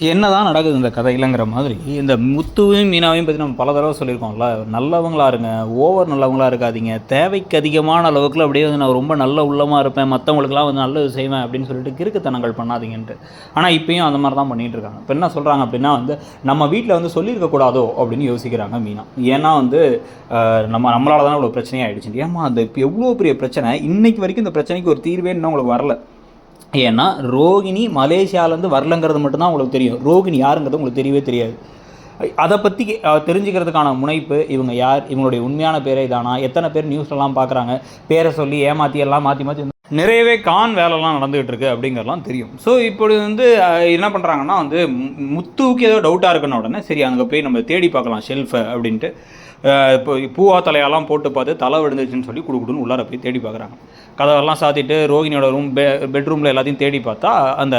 என்னதான் நடக்குது இந்த கதையிலங்கிற மாதிரி இந்த முத்துவையும் மீனாவையும் பற்றி நம்ம பல தடவை சொல்லியிருக்கோம்ல. நல்லவங்களா இருங்க, ஓவர் நல்லவங்களா இருக்காதீங்க. தேவைக்கு அதிகமான அளவுக்குள்ள அப்படியே வந்து நான் ரொம்ப நல்ல உள்ளமாக இருப்பேன், மற்றவங்களுக்குலாம் வந்து நல்லது செய்வேன் அப்படின்னு சொல்லிட்டு கிறுக்குத்தனங்கள் பண்ணாதீங்கன்ட்டு. ஆனால் இப்பயும் அந்த மாதிரி தான் பண்ணிகிட்டு இருக்காங்க. இப்போ என்ன சொல்கிறாங்க அப்படின்னா வந்து நம்ம வீட்டில் வந்து சொல்லியிருக்கக்கூடாதோ அப்படின்னு யோசிக்கிறாங்க மீனா. ஏன்னா வந்து நம்மளால தானே இவ்வளோ பிரச்சனையாகிடுச்சு. ஏமா அந்த இப்போ எவ்வளோ பெரிய பிரச்சனை, இன்னைக்கு வரைக்கும் இந்த பிரச்சனைக்கு ஒரு தீர்வே இன்னும் உங்களுக்கு வரல. ஏன்னா ரோகிணி மலேசியாவிலேருந்து வரலங்கிறது மட்டும்தான் உங்களுக்கு தெரியும். ரோகிணி யாருங்கிறது உங்களுக்கு தெரியவே தெரியாது. அதை பற்றி தெரிஞ்சுக்கிறதுக்கான முனைப்பு, இவங்க யார், இவங்களுடைய உண்மையான பேரை தானா, எத்தனை பேர் நியூஸ்லலாம் பார்க்குறாங்க, பேரை சொல்லி ஏமாற்றி எல்லாம் மாற்றி மாற்றி நிறையவே வேலைலாம் நடந்துகிட்டு இருக்கு அப்படிங்கிறலாம் தெரியும். ஸோ இப்படி வந்து என்ன பண்ணுறாங்கன்னா வந்து முத்துவுக்கு ஏதோ டவுட்டாக இருக்குன்னு உடனே சரி அங்கே போய் நம்ம தேடி பார்க்கலாம் ஷெல்ஃபை அப்படின்ட்டு இப்போ பூவா தலையெல்லாம் போட்டு பார்த்து தலை விழுந்துச்சுன்னு சொல்லி கொடுக்குன்னு உள்ளார போய் தேடி பார்க்குறாங்க. கதவெல்லாம் சாத்திட்டு ரோகிணியோட பெட்ரூமில் எல்லாத்தையும் தேடி பார்த்தா அந்த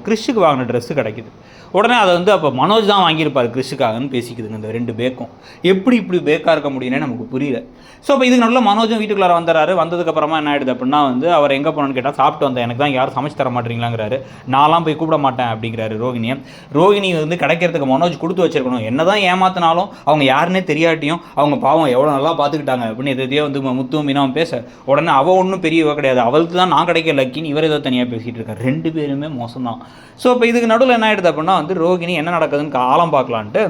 கிறிஷுக்கு வாங்கின ட்ரெஸ்ஸு கிடைக்கிது. உடனே அதை வந்து அப்போ மனோஜ் தான் வாங்கியிருப்பார் கிறிஷுக்காகன்னு பேசிக்குதுங்க இந்த ரெண்டு பேக்கும். எப்படி இப்படி பேக்காக இருக்க முடியும்னே நமக்கு புரியல. ஸோ இப்போ இதுக்கு நல்ல மனோஜும் வீட்டுக்குள்ளார வந்துறாரு. வந்ததுக்கப்புறமா என்ன ஆகிடுது அப்படின்னா வந்து அவர் எங்கே போனோன்னு கேட்டால் சாப்பிட்டு வந்தேன், எனக்கு தான் யாரும் சமைச்சு தர மாட்டீங்களாங்கிறாரு. நான்லாம் போய் கூப்பிட மாட்டேன் அப்படிங்கிறாரு ரோகிணியை. ரோகிணி வந்து கிடைக்கிறதுக்கு மனோஜ் கொடுத்து வச்சிருக்கணும். என்ன தான் ஏமாத்தினாலும் அவங்க யாருன்னே தெரியாட்டியும் அவங்க பாவம் எவ்வளோ நல்லா பார்த்துக்கிட்டாங்க அப்படின்னு எதையோ வந்து முத்துவும் மீனாவும் பேச உடனே அவள் ஒன்றும் பெரியவ கிடையாது, அவளுக்கு தான் நான் கிடைக்க லக்கின்னு இவர் ஏதோ தனியாக பேசிகிட்டு இருக்காரு. ரெண்டு பேருமே மோசம் தான். ஸோ இப்போ இதுக்கு நடுவில் என்ன ஆகிடுது அப்படின்னா வந்து ரோகிணி என்ன நடக்குதுன்னு ஆழம் பார்க்கலான்ட்டு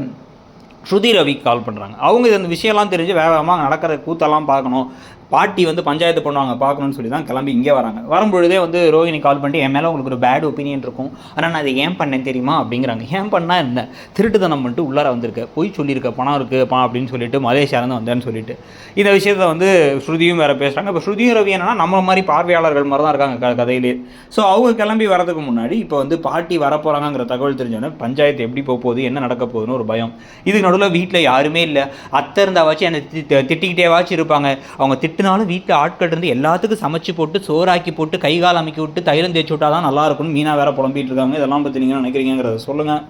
ஸ்ருதி ரவிக்கு கால் பண்ணுறாங்க. அவங்க இந்த விஷயம்லாம் தெரிஞ்சு வேகமாக நடக்கிற கூத்தெல்லாம் பார்க்கணும், பாட்டி வந்து பஞ்சாயத்து பண்ணுவாங்க பார்க்கணும்னு சொல்லி தான் கிளம்பி இங்கே வராங்க. வரும்பொழுதே வந்து ரோஹிணி கால் பண்ணிட்டு என் மேலே உங்களுக்கு ஒரு பேட் ஒப்பீனியன் இருக்கும், ஆனால் நான் அதை ஏன் பண்ணேன் தெரியுமா அப்படிங்கிறாங்க. ஏன் பண்ணால் என்ன, திருட்டுத்தனம் பண்ணிட்டு உள்ளார வந்திருக்க, போய் சொல்லியிருக்க, பணம் இருக்குது பணம் அப்படின்னு சொல்லிட்டு மலேசியாவிலேருந்து வந்தேன்னு சொல்லிட்டு இந்த விஷயத்தை வந்து ஸ்ருதியும் வேறு பேசுகிறாங்க. இப்போ ஸ்ருதியும் ரவி என்னன்னா நம்ம மாதிரி பார்வையாளர்கள் மாதிரி தான் இருக்காங்க கதையிலே. ஸோ அவங்க கிளம்பி வரதுக்கு முன்னாடி இப்போ வந்து பாட்டி வரப்போகிறாங்கிற தகவல் தெரிஞ்சோன்னே பஞ்சாயத்து எப்படி போகுது, என்ன நடக்க போகுதுன்னு ஒரு பயம். இதுக்கு நடுவில் வீட்டில் யாருமே இல்லை, அத்தை இருந்தாவாச்சும் என்னை திட்டிக்கிட்டேவாச்சும் இருப்பாங்க. அவங்க திட்டுனாலும் வீட்டில் ஆட்கள் இருந்து எல்லாத்துக்கும் சமைச்சு போட்டு சோறாக்கி போட்டு கை கால் அமைக்கி விட்டு தைலம் தேய்ச்சி விட்டா தான் நல்லா இருக்கும்னு மீனா வேற புலம்பிட்டு இருக்காங்க. இதெல்லாம் பற்றி நீங்கள் நினைக்கிறீங்கிறத சொல்லுங்கள்.